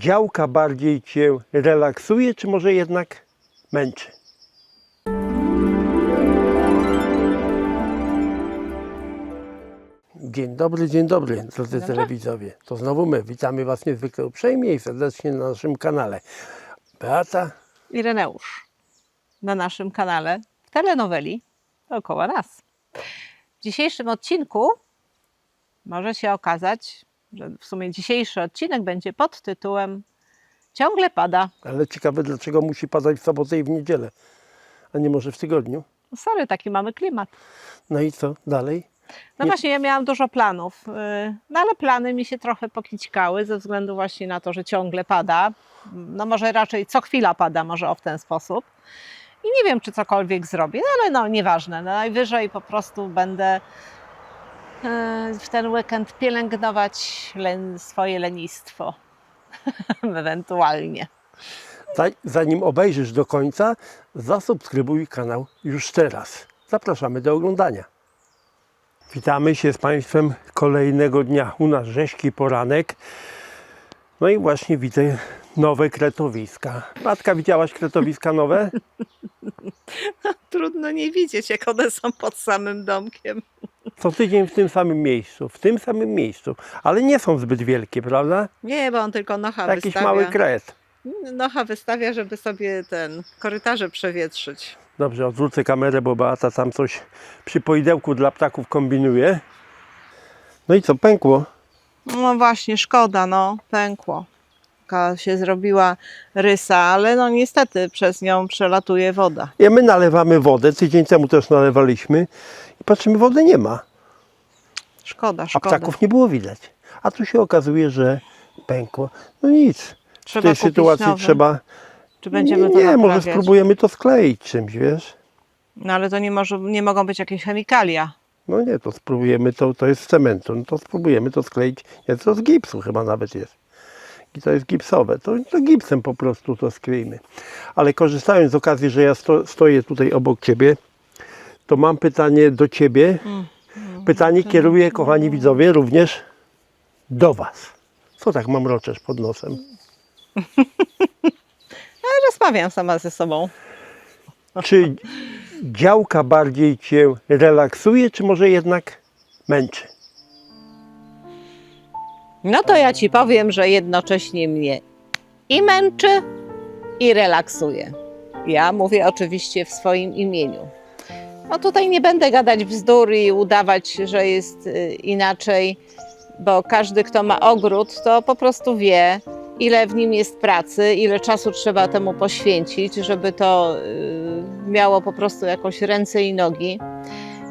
działka bardziej Cię relaksuje, czy może jednak męczy? Dzień dobry, drodzy telewidzowie. To znowu my. Witamy Was niezwykle uprzejmie i serdecznie na naszym kanale. Beata i Ireneusz na naszym kanale w telenoweli dookoła nas. W dzisiejszym odcinku może się okazać, że w sumie dzisiejszy odcinek będzie pod tytułem Ciągle pada. Ale ciekawe, dlaczego musi padać w sobotę i w niedzielę, a nie może w tygodniu? No sorry, taki mamy klimat. No i co dalej? No właśnie, ja miałam dużo planów, no ale plany mi się trochę pokićkały ze względu właśnie na to, że ciągle pada. No może raczej co chwila pada, może o w ten sposób. I nie wiem, czy cokolwiek zrobię, no ale no nieważne. No najwyżej po prostu będę w ten weekend pielęgnować swoje lenistwo. Ewentualnie. Zanim obejrzysz do końca, zasubskrybuj kanał już teraz. Zapraszamy do oglądania. Witamy się z Państwem kolejnego dnia. U nas rzeźki poranek. No i właśnie widzę nowe kretowiska. Matka, widziałaś kretowiska nowe? Trudno nie widzieć, jak one są pod samym domkiem. Co tydzień w tym samym miejscu, ale nie są zbyt wielkie, prawda? Nie, bo on tylko nocha Jakiś wystawia. mały kret. Nocha wystawia, żeby sobie korytarze przewietrzyć. Dobrze, odwrócę kamerę, bo Beata tam coś przy poidełku dla ptaków kombinuje. No i co, pękło? No właśnie, szkoda, no, pękło. Taka się zrobiła rysa, ale no niestety przez nią przelatuje woda. I my nalewamy wodę, tydzień temu też nalewaliśmy i patrzymy, wody nie ma. Szkoda, A szkoda. ptaków nie było widać. A tu się okazuje, że pękło. No nic. Trzeba W tej kupić sytuacji nowy. trzeba... Czy będziemy to Nie, może naprawiać? spróbujemy to skleić czymś, wiesz? No ale to nie mogą być jakieś chemikalia. No nie, to spróbujemy, to jest z cementu, no to spróbujemy to skleić, nie, to z gipsu chyba nawet jest. I to jest gipsowe, to gipsem po prostu to skleimy. Ale korzystając z okazji, że ja stoję tutaj obok Ciebie, to mam pytanie do Ciebie. Pytanie kieruję, kochani widzowie, również do Was. Co tak mamroczesz pod nosem? Rozmawiam sama ze sobą. Czy działka bardziej Cię relaksuje, czy może jednak męczy? No to ja Ci powiem, że jednocześnie mnie i męczy, i relaksuje. Ja mówię oczywiście w swoim imieniu. No tutaj nie będę gadać bzdur i udawać, że jest inaczej, bo każdy, kto ma ogród, to po prostu wie, ile w nim jest pracy, ile czasu trzeba temu poświęcić, żeby to miało po prostu jakoś ręce i nogi.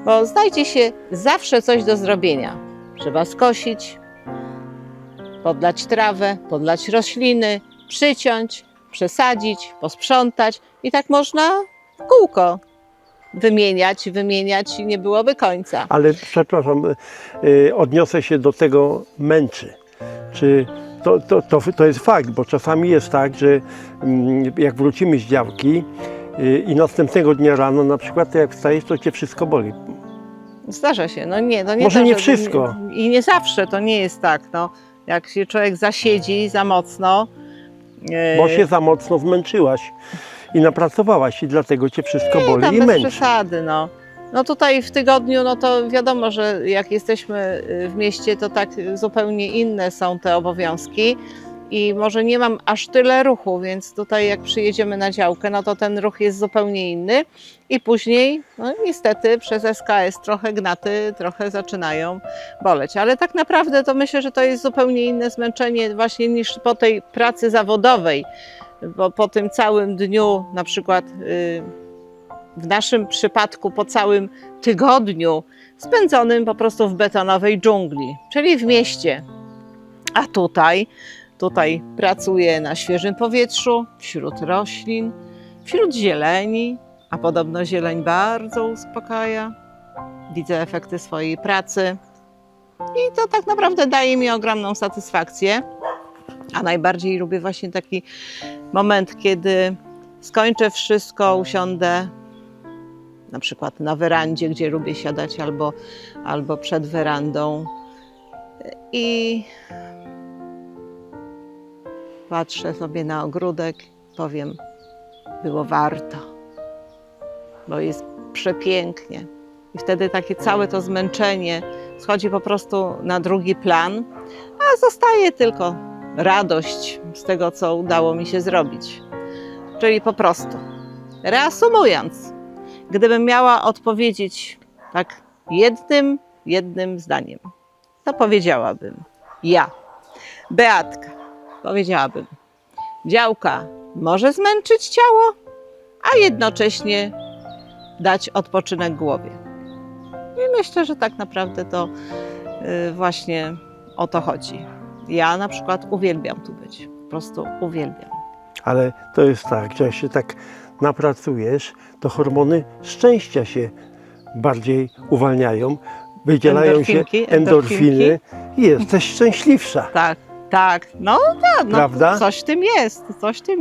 Bo znajdzie się zawsze coś do zrobienia. Trzeba skosić, podlać trawę, podlać rośliny, przyciąć, przesadzić, posprzątać i tak można w kółko wymieniać i nie byłoby końca. Ale przepraszam, odniosę się do tego męczy. Czy to jest fakt, bo czasami jest tak, że jak wrócimy z działki i następnego dnia rano na przykład, to jak wstajesz, to Cię wszystko boli. Zdarza się, no nie Może to, nie że wszystko. I nie zawsze to nie jest tak, no. Jak się człowiek zasiedzi za mocno, Bo się za mocno zmęczyłaś i napracowałaś i dlatego Cię wszystko boli tam i bez męczy. przesady, no. No tutaj w tygodniu, no to wiadomo, że jak jesteśmy w mieście, to tak zupełnie inne są te obowiązki i może nie mam aż tyle ruchu, więc tutaj jak przyjedziemy na działkę, no to ten ruch jest zupełnie inny i później, no niestety przez SKS trochę gnaty, trochę zaczynają boleć, ale tak naprawdę to myślę, że to jest zupełnie inne zmęczenie właśnie niż po tej pracy zawodowej, bo po tym całym dniu, na przykład w naszym przypadku po całym tygodniu spędzonym po prostu w betonowej dżungli, czyli w mieście. A tutaj pracuję na świeżym powietrzu, wśród roślin, wśród zieleni, a podobno zieleń bardzo uspokaja. Widzę efekty swojej pracy i to tak naprawdę daje mi ogromną satysfakcję. A najbardziej lubię właśnie taki moment, kiedy skończę wszystko, usiądę na przykład na werandzie, gdzie lubię siadać, albo przed werandą i patrzę sobie na ogródek, powiem, było warto, bo jest przepięknie. I wtedy takie całe to zmęczenie schodzi po prostu na drugi plan, a zostaje tylko radość z tego, co udało mi się zrobić. Czyli po prostu, reasumując, gdybym miała odpowiedzieć tak jednym zdaniem, to powiedziałabym ja, Beatka, powiedziałabym, działka może zmęczyć ciało, a jednocześnie dać odpoczynek głowie. I myślę, że tak naprawdę to właśnie o to chodzi. Ja na przykład uwielbiam tu być, po prostu uwielbiam. Ale to jest tak, że jak się tak napracujesz, to hormony szczęścia się bardziej uwalniają, wydzielają się endorfiny i jesteś szczęśliwsza. Tak, tak, no tak, no, Prawda? coś w tym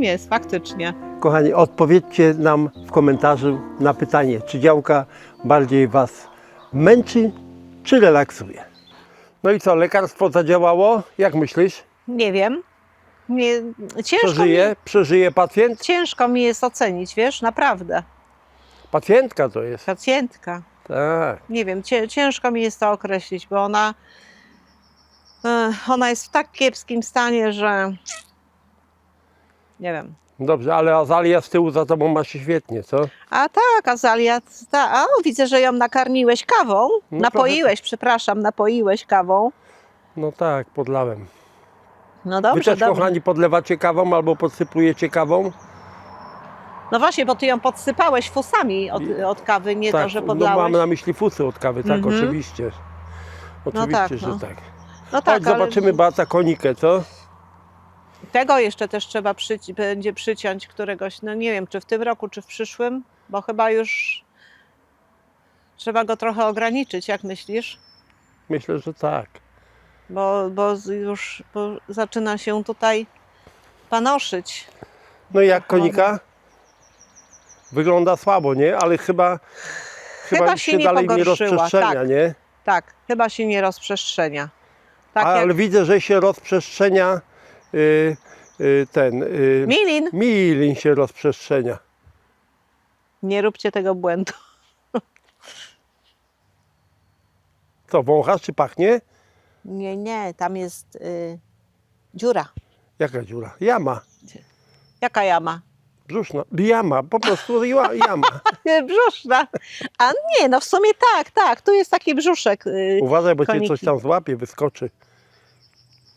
jest, faktycznie. Kochani, odpowiedzcie nam w komentarzu na pytanie, czy działka bardziej Was męczy, czy relaksuje. No i co, lekarstwo zadziałało? Jak myślisz? Nie wiem, Przeżyje pacjent? ciężko mi jest ocenić, wiesz, naprawdę. Pacjentka to jest. Pacjentka, Tak. nie wiem, ciężko mi jest to określić, bo ona jest w tak kiepskim stanie, że nie wiem. Dobrze, ale Azalia z tyłu za tobą ma się świetnie, co? A tak, Azalia, widzę, że ją nakarmiłeś kawą, No napoiłeś kawą. No tak, podlałem. No Wy dobrze, też, dobrze. kochani, podlewacie kawą albo podsypujecie kawą? No właśnie, bo ty ją podsypałeś fusami od kawy, nie Tak, to, że no podlałeś. mamy na myśli fusy od kawy, tak, Mhm. oczywiście. Oczywiście, tak, że no. tak. No tak, Chodź, zobaczymy Beata konikę, co? tego jeszcze też trzeba będzie przyciąć któregoś, no nie wiem, czy w tym roku, czy w przyszłym, bo chyba już trzeba go trochę ograniczyć, jak myślisz? Myślę, że tak. Bo już zaczyna się tutaj panoszyć. No i jak konika? Wygląda słabo, nie? Ale chyba się nie dalej nie pogorszyła, rozprzestrzenia, tak. nie? Tak, chyba się nie rozprzestrzenia. Tak Ale jak widzę, że się rozprzestrzenia Milin. milin się rozprzestrzenia. Nie róbcie tego błędu. Co, wąchasz czy pachnie? Nie, tam jest dziura. Jaka dziura? Jama. Jaka jama? Brzuszna. Jama, po prostu jama. Brzuszna. A nie, no w sumie tak, tu jest taki brzuszek. Uważaj, bo cię koniki. coś tam złapie, wyskoczy.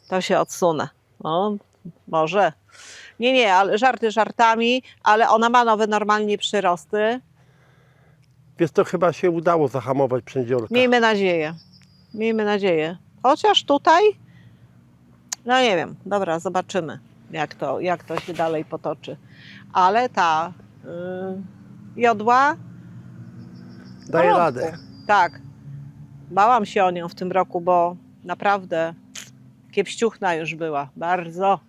To się odsunę. O, może. Nie, ale żarty żartami, ale ona ma nowe normalnie przyrosty. Wiesz, to chyba się udało zahamować przędziorka. Miejmy nadzieję. Chociaż tutaj, no nie wiem, dobra, zobaczymy, jak to się dalej potoczy. Ale ta jodła Daje porządku. radę. Tak. Bałam się o nią w tym roku, bo naprawdę kiepściuchna już była. Bardzo.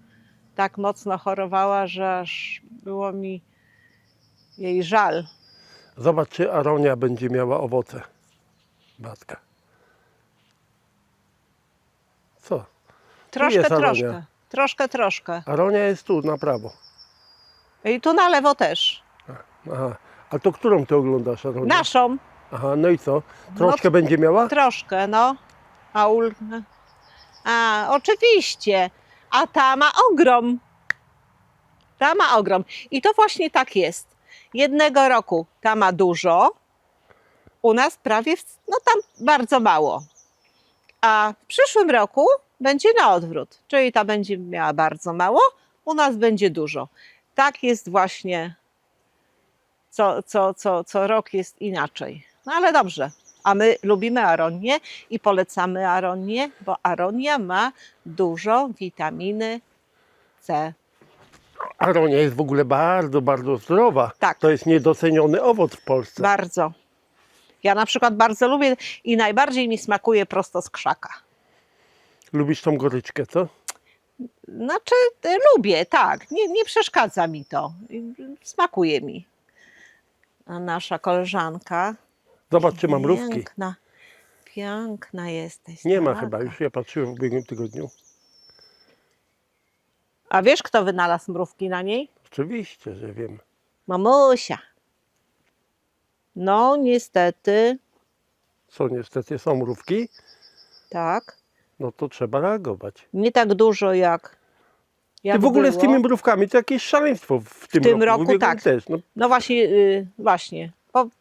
Tak mocno chorowała, że aż było mi jej żal. Zobacz, czy aronia będzie miała owoce. Batka. Co? jest aronia. Troszkę. Aronia jest tu, na prawo. I tu na lewo też. Aha. A to którą ty oglądasz, aronię? Naszą. Aha, no i co? Troszkę będzie miała? Troszkę, no. A, oczywiście. A ta ma ogrom. I to właśnie tak jest. Jednego roku ta ma dużo, u nas prawie, no tam bardzo mało. A w przyszłym roku będzie na odwrót. Czyli ta będzie miała bardzo mało, u nas będzie dużo. Tak jest właśnie, co rok jest inaczej. No ale dobrze. A my lubimy aronię i polecamy aronię, bo aronia ma dużo witaminy C. Aronia jest w ogóle bardzo, bardzo zdrowa. Tak. To jest niedoceniony owoc w Polsce. Bardzo. Ja na przykład bardzo lubię i najbardziej mi smakuje prosto z krzaka. Lubisz tą goryczkę, co? Znaczy, lubię, tak. Nie przeszkadza mi to. Smakuje mi. A nasza koleżanka. Zobacz, czy mam mrówki. Piękna jesteś. Nie ma tak. chyba już, ja patrzyłem w ubiegłym tygodniu. A wiesz, kto wynalazł mrówki na niej? Oczywiście, że wiem. Mamusia. No, niestety, Co niestety są mrówki, tak. no to trzeba reagować. Nie tak dużo jak Ty w ogóle z było. tymi mrówkami to jakieś szaleństwo w tym, tym roku w ubiegłym tak. też. No, No właśnie, właśnie.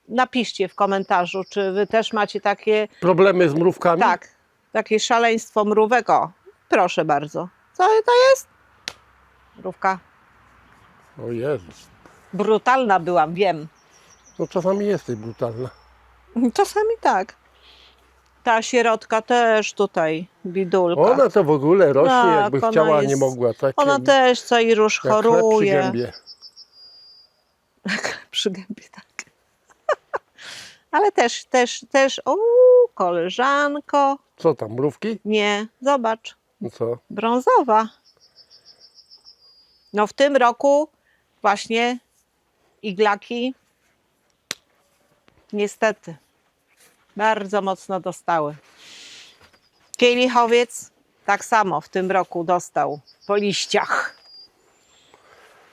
Napiszcie w komentarzu, czy wy też macie takie, problemy z mrówkami? tak, takie szaleństwo mrówek. O, proszę bardzo. Co to jest? Mrówka. O Jezus. Brutalna byłam, wiem. No czasami jesteś brutalna. Czasami tak. Ta sierotka też tutaj, bidulka. Ona to w ogóle rośnie, Tak, jakby ona chciała, a nie jest- mogła. Takie, Ona też co i róż jak chleb przy choruje. gębie. Przy gębie, tak. Ale też, koleżanko. Co tam, mrówki? Nie, zobacz, No co? brązowa. No w tym roku właśnie iglaki niestety bardzo mocno dostały. Kielichowiec tak samo w tym roku dostał po liściach.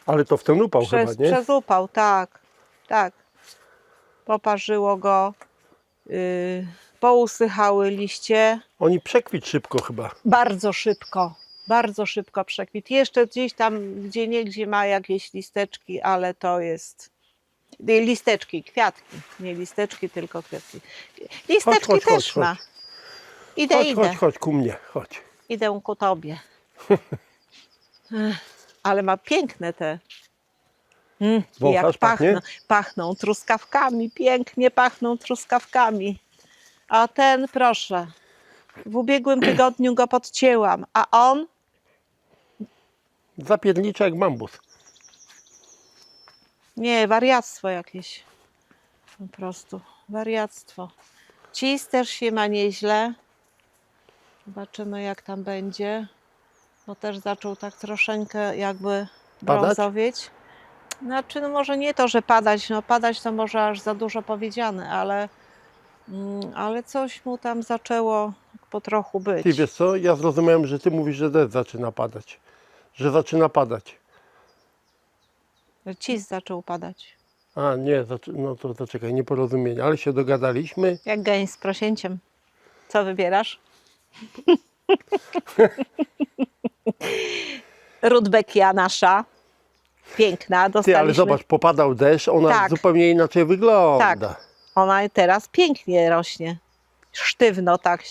Ale to w ten upał chyba, nie? Przez upał, tak, tak. Poparzyło go, pousychały liście. Oni przekwit szybko chyba. Bardzo szybko przekwit. Jeszcze gdzieś tam, gdzie niegdzie ma jakieś listeczki, ale to jest... Listeczki, kwiatki. Nie listeczki, tylko kwiatki. Listeczki chodź, też ma. Idę. Chodź ku mnie, chodź. Idę ku tobie. Ech, ale ma piękne te. Wąchasz, Jak pachnie? pachną truskawkami, pięknie pachną truskawkami. A ten, proszę, w ubiegłym tygodniu go podcięłam, a on Zapiernicza jak bambus. nie, wariactwo jakieś. Po prostu wariactwo. Cis też się ma nieźle. Zobaczymy, jak tam będzie. Bo też zaczął tak troszeczkę jakby Padać? brązowieć. Znaczy, no może nie to, że padać. No padać to może aż za dużo powiedziane, ale coś mu tam zaczęło po trochu być. Ty wiesz co, ja zrozumiałem, że ty mówisz, że deszcz zaczyna padać. Że zaczyna padać. Cis zaczął padać. A nie, no to zaczekaj, nieporozumienie, ale się dogadaliśmy. Jak gęś z prosięciem. Co wybierasz? Rudbekia nasza. Piękna. Ty, Dostaliśmy. ale zobacz, popadał deszcz, ona Tak. zupełnie inaczej wygląda. Tak. Ona teraz pięknie rośnie. Sztywno tak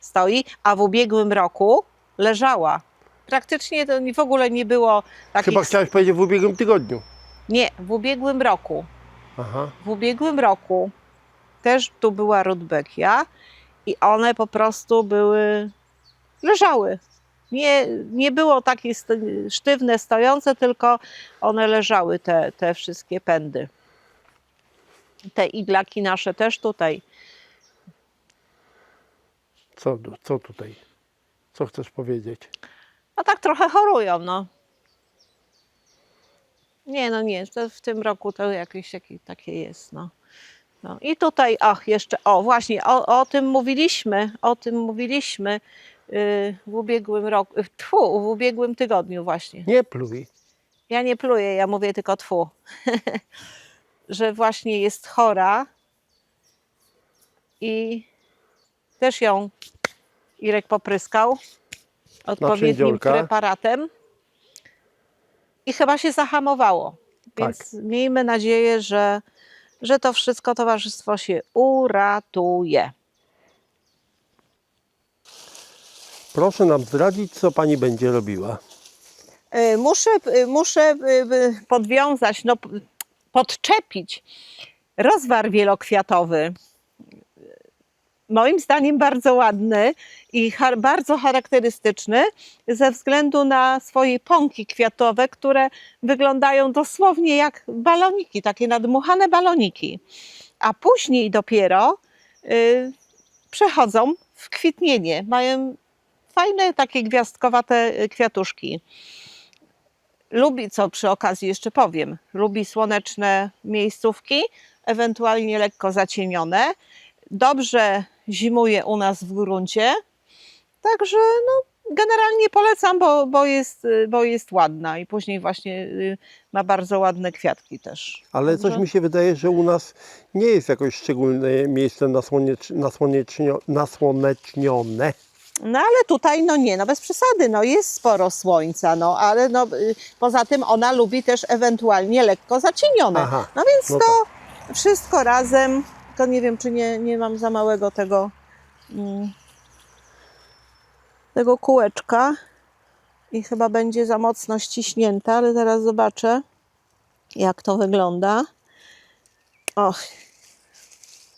stoi, a w ubiegłym roku leżała. Praktycznie to w ogóle nie było takich... Chyba chciałeś powiedzieć w ubiegłym tygodniu. Nie, w ubiegłym roku. Aha. W ubiegłym roku też tu była rudbekia i one po prostu leżały. Nie było takie sztywne, stojące, tylko one leżały, te wszystkie pędy. Te iglaki nasze też tutaj. Co tutaj? Co chcesz powiedzieć? A tak trochę chorują, no. Nie, to w tym roku to jakieś takie jest, no. No. I tutaj, jeszcze, właśnie, o tym mówiliśmy w ubiegłym roku, w ubiegłym tygodniu właśnie. Nie pluj. Ja nie pluję, ja mówię tylko tfu. Że właśnie jest chora i też ją Irek popryskał odpowiednim przędziorka. preparatem i chyba się zahamowało. Tak. Więc miejmy nadzieję, że to wszystko towarzystwo się uratuje. Proszę nam zdradzić, co pani będzie robiła. Muszę podwiązać, no, podczepić rozwar wielokwiatowy. Moim zdaniem bardzo ładny i bardzo charakterystyczny ze względu na swoje pąki kwiatowe, które wyglądają dosłownie jak baloniki, takie nadmuchane baloniki. A później dopiero przechodzą w kwitnienie. Mają fajne takie gwiazdkowate kwiatuszki. Lubi, co przy okazji jeszcze powiem, lubi słoneczne miejscówki, ewentualnie lekko zacienione. Dobrze zimuje u nas w gruncie, także no, Generalnie polecam, bo jest ładna i później właśnie ma bardzo ładne kwiatki też. Ale coś mi się wydaje, że u nas nie jest jakoś szczególne miejsce nasłonecznione. No ale tutaj no nie, no bez przesady, no jest sporo słońca, no ale no, poza tym ona lubi też ewentualnie lekko zacienione. Aha, No więc no to wszystko razem, tylko nie wiem czy nie mam za małego tego kółeczka i chyba będzie za mocno ściśnięta, ale zaraz zobaczę jak to wygląda. Och,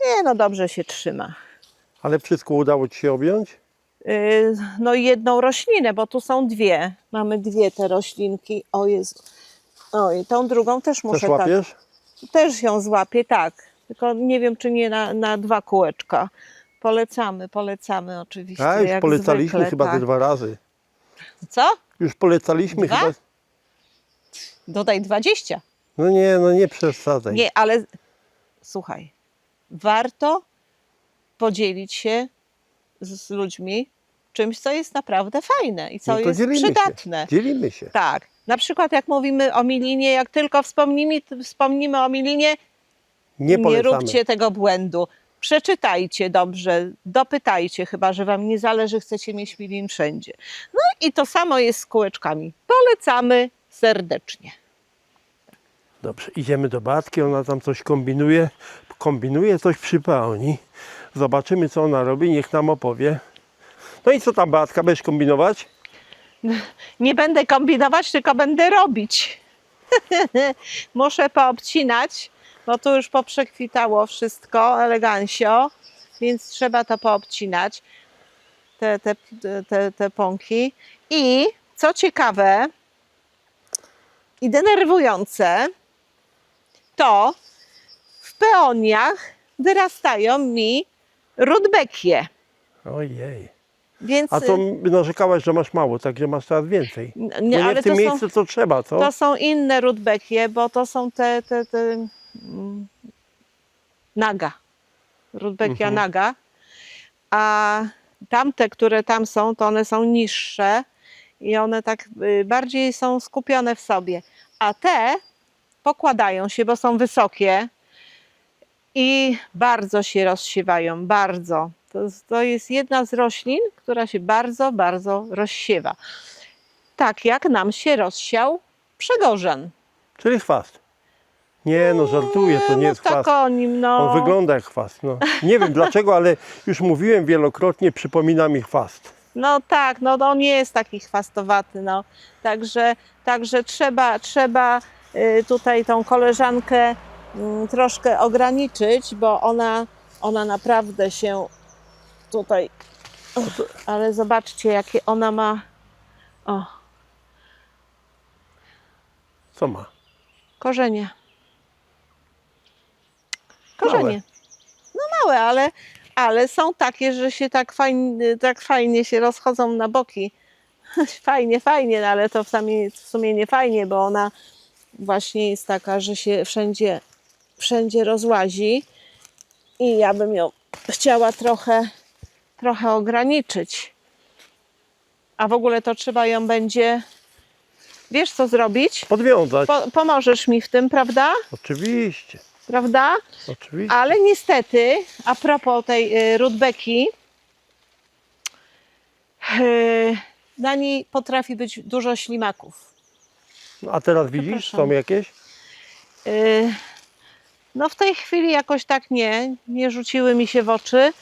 nie no dobrze się trzyma. Ale wszystko udało Ci się objąć? No i jedną roślinę, bo tu są dwie. Mamy dwie te roślinki. O Jezu. O i tą drugą też muszę Też łapiesz? tak. Też ją złapię, tak. Tylko nie wiem, czy nie na dwa kółeczka. Polecamy oczywiście. A już jak polecaliśmy zwykle, chyba tak. ze 2 razy. Co? Już polecaliśmy Dwa? chyba. Dodaj 20. No nie przesadzaj. Nie, ale słuchaj. Warto podzielić się z ludźmi czymś, co jest naprawdę fajne i co No to jest dzielimy przydatne. się. Dzielimy się. Tak. Na przykład jak mówimy o Milinie, jak tylko wspomnimy o Milinie, Nie nie polecamy. róbcie tego błędu. Przeczytajcie dobrze, dopytajcie, chyba że wam nie zależy, chcecie mieć Milin wszędzie. No i to samo jest z kółeczkami. Polecamy serdecznie. Dobrze, idziemy do Batki, ona tam coś kombinuje. Kombinuje coś przy pełni. Zobaczymy, co ona robi, niech nam opowie. No i co tam, Batka, będziesz kombinować? Nie będę kombinować, tylko będę robić. Muszę poobcinać, bo tu już poprzekwitało wszystko elegancio, więc trzeba to poobcinać, te pąki. I co ciekawe i denerwujące, to w peoniach wyrastają mi rudbekie. Ojej. Więc A to narzekałaś, że masz mało, także masz coraz więcej. Bo nie ale w tym to są- miejscu, co trzeba, co? To są inne rudbekie, bo to są te naga. Rudbekia naga. A tamte, które tam są, to one są niższe i one tak bardziej są skupione w sobie. A te pokładają się, bo są wysokie i bardzo się rozsiewają, bardzo. To jest jedna z roślin, która się bardzo, bardzo rozsiewa. Tak jak nam się rozsiał przegorzan. Czyli chwast. Nie, no żartuję, to nie jest tak chwast. o nim, no. On wygląda jak chwast. No. Nie wiem dlaczego, ale już mówiłem wielokrotnie, przypomina mi chwast. No tak, no on nie jest taki chwastowaty, no. Także trzeba tutaj tą koleżankę troszkę ograniczyć, bo ona naprawdę się tutaj... Ale zobaczcie, jakie ona ma... O, Co ma? korzenie. Małe. No małe, ale są takie, że się tak fajnie się rozchodzą na boki. Fajnie, no ale to w sumie nie fajnie, bo ona właśnie jest taka, że się wszędzie rozłazi i ja bym ją chciała trochę ograniczyć. A w ogóle to trzeba ją będzie, wiesz co zrobić? Podwiązać. Pomożesz mi w tym, prawda? Oczywiście. Prawda? Oczywiście. Ale niestety, a propos tej rudbeki, na niej potrafi być dużo ślimaków. A teraz widzisz, Zapraszam. są jakieś? No w tej chwili jakoś tak nie rzuciły mi się w oczy,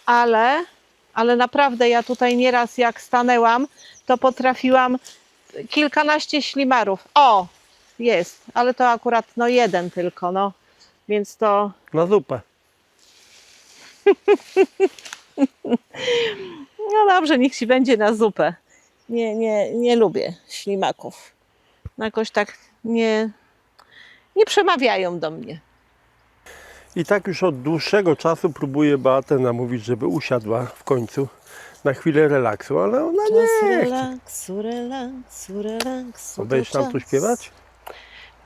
ale naprawdę ja tutaj nieraz jak stanęłam, to potrafiłam kilkanaście ślimarów. O, jest, ale to akurat no jeden tylko, no. Więc to Na zupę. no dobrze, niech ci będzie na zupę. Nie lubię ślimaków. No jakoś tak nie przemawiają do mnie. I tak już od dłuższego czasu próbuję Beatę namówić, żeby usiadła w końcu na chwilę relaksu, ale ona nie chce. Relaksu. Będziesz nam tu śpiewać?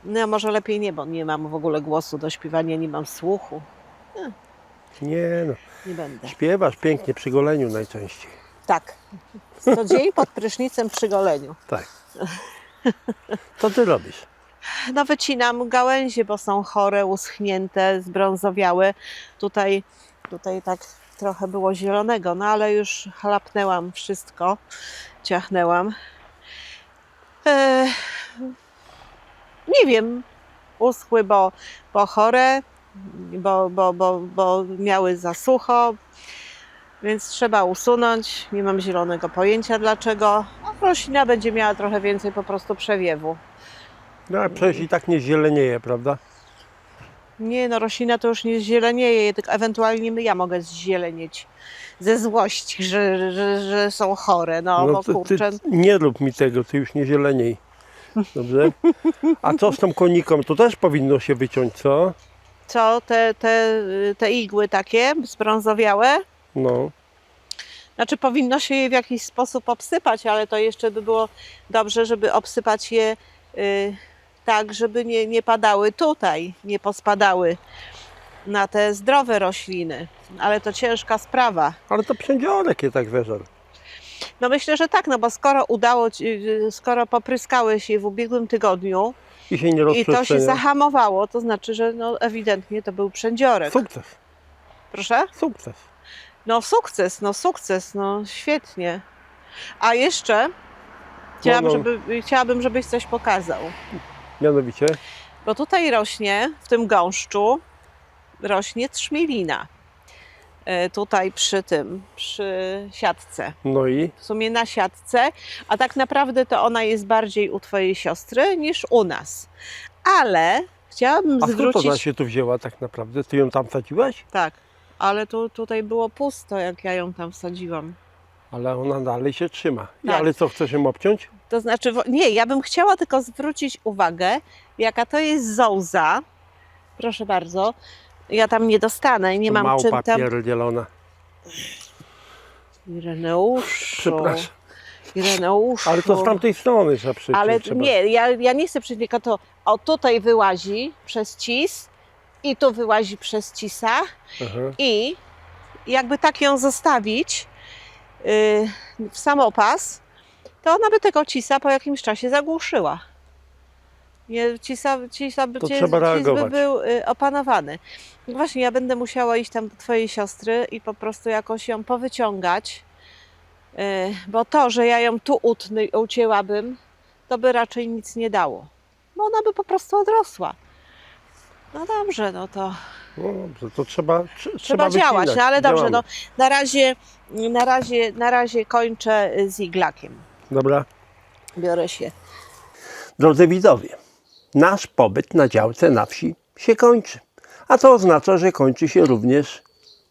No może lepiej nie, bo nie mam w ogóle głosu do śpiewania, nie mam słuchu. Nie no, Nie będę. śpiewasz pięknie przy goleniu najczęściej. Tak. Co dzień pod prysznicem przy goleniu. Tak. Co ty robisz? No wycinam gałęzie, bo są chore, uschnięte, zbrązowiałe. Tutaj tak trochę było zielonego, no ale już chlapnęłam wszystko, ciachnęłam. Nie wiem, uschły, bo chore, bo miały za sucho, więc trzeba usunąć. Nie mam zielonego pojęcia dlaczego. No, roślina będzie miała trochę więcej po prostu przewiewu. No a przecież i tak nie zielenieje, prawda? Nie, no roślina to już nie zielenieje, tylko ewentualnie ja mogę zzielenieć ze złości, że są chore, no bo ty kurczę. nie rób mi tego, ty już nie zieleniej. Dobrze? A co z tą koniką? To też powinno się wyciąć, co? Co, te igły takie zbrązowiałe? No. Znaczy powinno się je w jakiś sposób obsypać, ale to jeszcze by było dobrze, żeby obsypać je tak, żeby nie padały tutaj, nie pospadały na te zdrowe rośliny. Ale to ciężka sprawa. Ale to przędziorek je tak zeżarł. No myślę, że tak, no bo skoro popryskałeś je w ubiegłym tygodniu I się nie i rozprzestrzenia. to się zahamowało, to znaczy, że no ewidentnie to był przędziorek. Sukces. Proszę? Sukces. No sukces, no świetnie. A jeszcze chciałabym, żebyś coś pokazał. Mianowicie? Bo tutaj rośnie, w tym gąszczu, rośnie trzmielina. Tutaj przy siatce. No i? W sumie na siatce, a tak naprawdę to ona jest bardziej u twojej siostry niż u nas. Ale chciałabym A skąd zwrócić... ona się tu wzięła tak naprawdę? Ty ją tam wsadziłaś? Tak, ale tutaj było pusto, jak ja ją tam wsadziłam. Ale ona dalej się trzyma. Tak. Ale co, chcesz ją obciąć? To znaczy, nie, ja bym chciała tylko zwrócić uwagę, jaka to jest zołza. Proszę bardzo. Ja tam nie dostanę, nie mam czym Małpa tam... pierdzielona. Ireneuszu. Przepraszam. Ireneuszu. Ale to z tamtej strony trzeba przyjść. Ale nie, ja nie chcę przyjść, tylko to tutaj wyłazi przez cis i tu wyłazi przez cisa Aha. i jakby tak ją zostawić w samopas, to ona by tego cisa po jakimś czasie zagłuszyła. Cis trzeba reagować. by był opanowany. No właśnie, ja będę musiała iść tam do twojej siostry i po prostu jakoś ją powyciągać, bo to, że ja ją tu ucięłabym, to by raczej nic nie dało. Bo ona by po prostu odrosła. No dobrze, no to No dobrze, to trzeba trzeba działać, wycinać. no ale dobrze, Działamy. no na razie kończę z iglakiem. Dobra. Biorę się. Drodzy widzowie, nasz pobyt na działce na wsi się kończy. A to oznacza, że kończy się również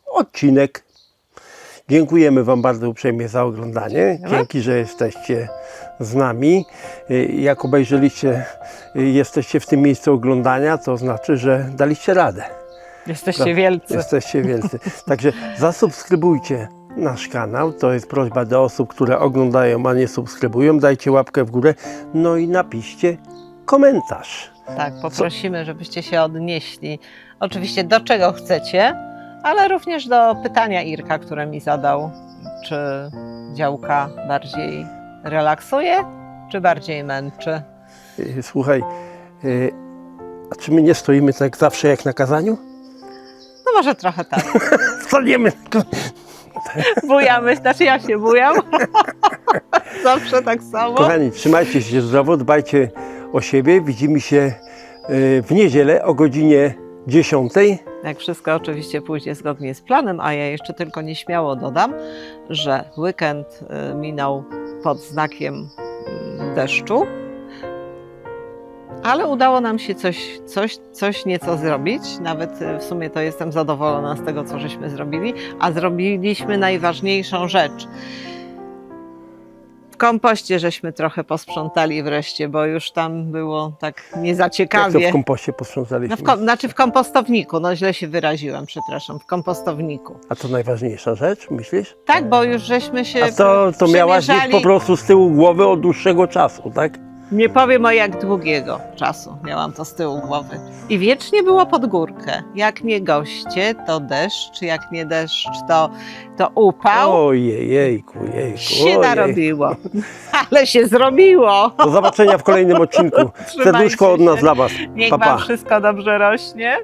odcinek. Dziękujemy Wam bardzo uprzejmie za oglądanie. Dzięki, że jesteście z nami. Jak obejrzeliście, jesteście w tym miejscu oglądania, to znaczy, że daliście radę. Jesteście wielcy. Jesteście wielcy. Także zasubskrybujcie nasz kanał. To jest prośba do osób, które oglądają, a nie subskrybują. Dajcie łapkę w górę. No i napiszcie komentarz. Tak, poprosimy, żebyście się odnieśli. Oczywiście do czego chcecie, ale również do pytania Irka, które mi zadał. Czy działka bardziej relaksuje, czy bardziej męczy? Słuchaj, a czy my nie stoimy tak zawsze jak na kazaniu? No może trochę tak. Staniemy. Bujamy, znaczy ja się bujam. Zawsze tak samo. Kochani, trzymajcie się zdrowo, dbajcie o siebie. Widzimy się w niedzielę o godzinie 10. Jak wszystko oczywiście pójdzie zgodnie z planem, a ja jeszcze tylko nieśmiało dodam, że weekend minął pod znakiem deszczu, ale udało nam się coś nieco zrobić. Nawet w sumie to jestem zadowolona z tego, co żeśmy zrobili, a zrobiliśmy najważniejszą rzecz. W kompoście żeśmy trochę posprzątali wreszcie, bo już tam było tak nie za Jak to ciekawie. w kompoście posprzątaliśmy? Znaczy w kompostowniku, no źle się wyraziłam, przepraszam, w kompostowniku. A to najważniejsza rzecz, myślisz? Tak, bo już żeśmy się A to miałaś gdzieś przemierzali. po prostu z tyłu głowy od dłuższego czasu, tak? Nie powiem o jak długiego czasu miałam to z tyłu głowy. I wiecznie było pod górkę. Jak nie goście, to deszcz, jak nie deszcz, to upał. Ojej, jejku. Się ojej. narobiło. Ale się zrobiło. Do zobaczenia w kolejnym odcinku. Trzymajcie Serduszko od nas się. dla Was. Niech Pa, pa. wam wszystko dobrze rośnie.